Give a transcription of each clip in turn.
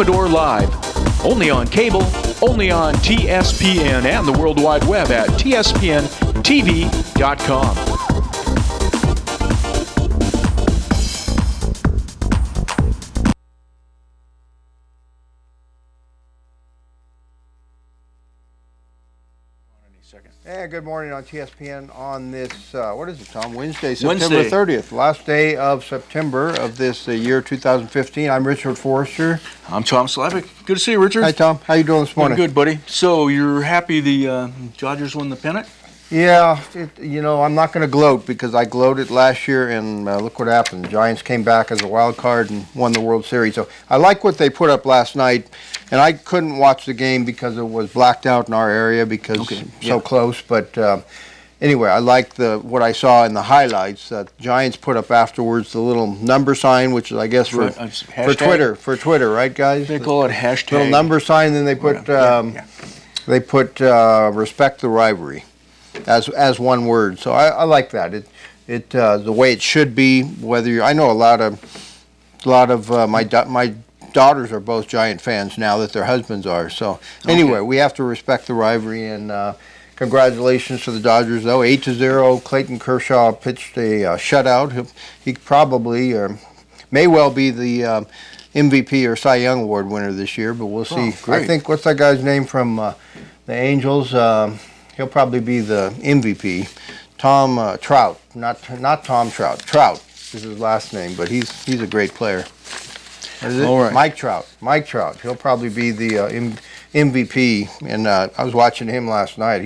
Amador Live. Only on cable, only on TSPN and the World Wide Web at tspntv.com. And good morning on TSPN on this, what is it, Tom? Wednesday, September 30th, last day of September of this year 2015. I'm Richard Forrester. I'm Tom Slavic. Good to see you, Richard. Hi, Tom. How you doing this morning? Good, buddy. So you're happy the Dodgers won the pennant? Yeah, I'm not going to gloat because I gloated last year, and look what happened. The Giants came back as a wild card and won the World Series. So I like what they put up last night, and I couldn't watch the game because it was blacked out in our area because so close. But anyway, I like what I saw in the highlights that Giants put up afterwards, the little number sign, which is, I guess, for Twitter, right, guys? They call it hashtag. Little number sign, then they put respect the rivalry. As one word, so I like that. It the way it should be. I know a lot of my daughters are both Giant fans now that their husbands are. So anyway, we have to respect the rivalry, and congratulations to the Dodgers. Though 8-0, Clayton Kershaw pitched a shutout. He probably may well be the MVP or Cy Young Award winner this year, but we'll see. I think what's that guy's name from the Angels? He'll probably be the MVP. Tom Trout, not Tom Trout. Trout is his last name, but he's a great player. What is it? All right. Mike Trout. He'll probably be the MVP. And I was watching him last night.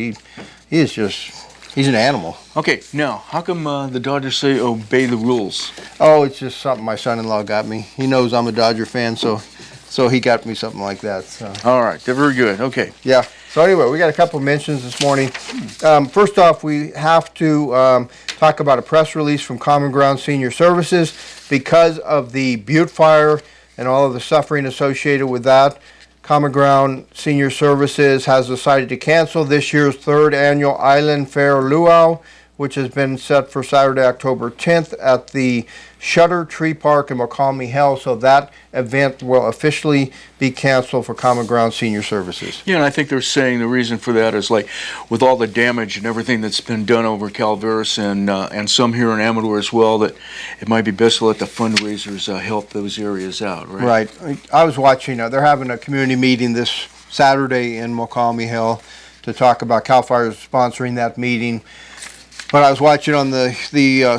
He's an animal. Okay, now how come the Dodgers say obey the rules? Oh, it's just something my son-in-law got me. He knows I'm a Dodger fan, so he got me something like that. So. All right, they're very good. Okay. Yeah. So anyway, we got a couple of mentions this morning. First off, we have to talk about a press release from Common Ground Senior Services because of the Butte fire and all of the suffering associated with that. Common Ground Senior Services has decided to cancel this year's third annual Island Fair Luau, which has been set for Saturday, October 10th at the Shutter Tree Park in McCalmy Hill. So that event will officially be canceled for Common Ground Senior Services. Yeah, and I think they're saying the reason for that is like with all the damage and everything that's been done over Calaveras and some here in Amador as well, that it might be best to let the fundraisers help those areas out, right? Right. I was watching, they're having a community meeting this Saturday in McCalmy Hill to talk about CAL FIRE sponsoring that meeting. But I was watching on the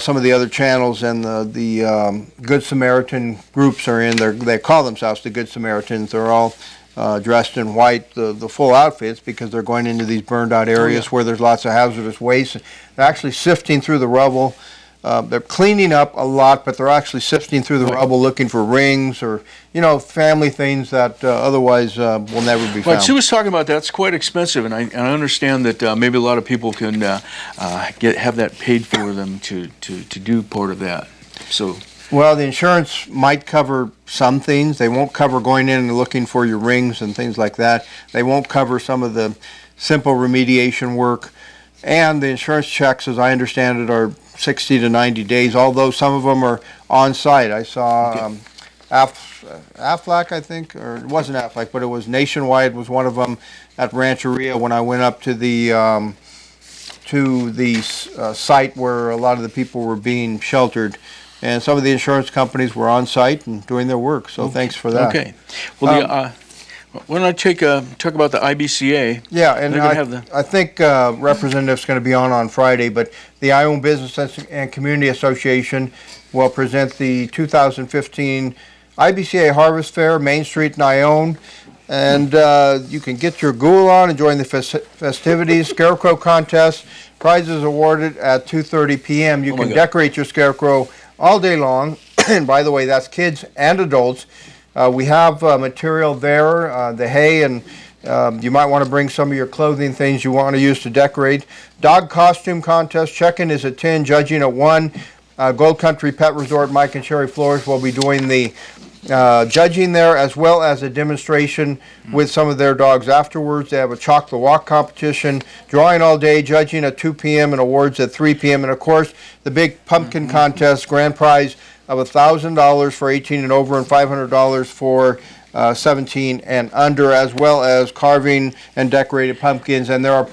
some of the other channels, and the Good Samaritan groups are in there. They call themselves the Good Samaritans. They're all dressed in white, the full outfits, because they're going into these burned out areas where there's lots of hazardous waste. They're actually sifting through the rubble. They're cleaning up a lot, but they're actually sifting through the rubble looking for rings or, family things that otherwise will never be found. She was talking about that's quite expensive, and I understand that maybe a lot of people can have that paid for them to do part of that. So. Well, the insurance might cover some things. They won't cover going in and looking for your rings and things like that. They won't cover some of the simple remediation work. And the insurance checks, as I understand it, are 60 to 90 days, although some of them are on site. I saw Aflac, I think, or it wasn't Aflac, but it was Nationwide was one of them at Rancheria when I went up to the site where a lot of the people were being sheltered. And some of the insurance companies were on site and doing their work, so thanks for that. Okay. Well, why don't I talk about the IBCA? Yeah, and I think Representative's going to be on Friday, but the Iowa Business and Community Association will present the 2015 IBCA Harvest Fair, Main Street in Ione, and you can get your ghoul on and join the festivities, scarecrow contest, prizes awarded at 2:30 p.m. You can decorate your scarecrow all day long, and by the way, that's kids and adults. We have material there, the hay, and you might want to bring some of your clothing things you want to use to decorate. Dog costume contest, check-in is at 10, judging at 1. Gold Country Pet Resort, Mike and Sherry Flores will be doing the judging there, as well as a demonstration with some of their dogs afterwards. They have a Chalk the Walk competition, drawing all day, judging at 2 p.m. and awards at 3 p.m. And, of course, the big pumpkin contest, grand prize of $1,000 for 18 and over and $500 for 17 and under, as well as carving and decorated pumpkins. And there are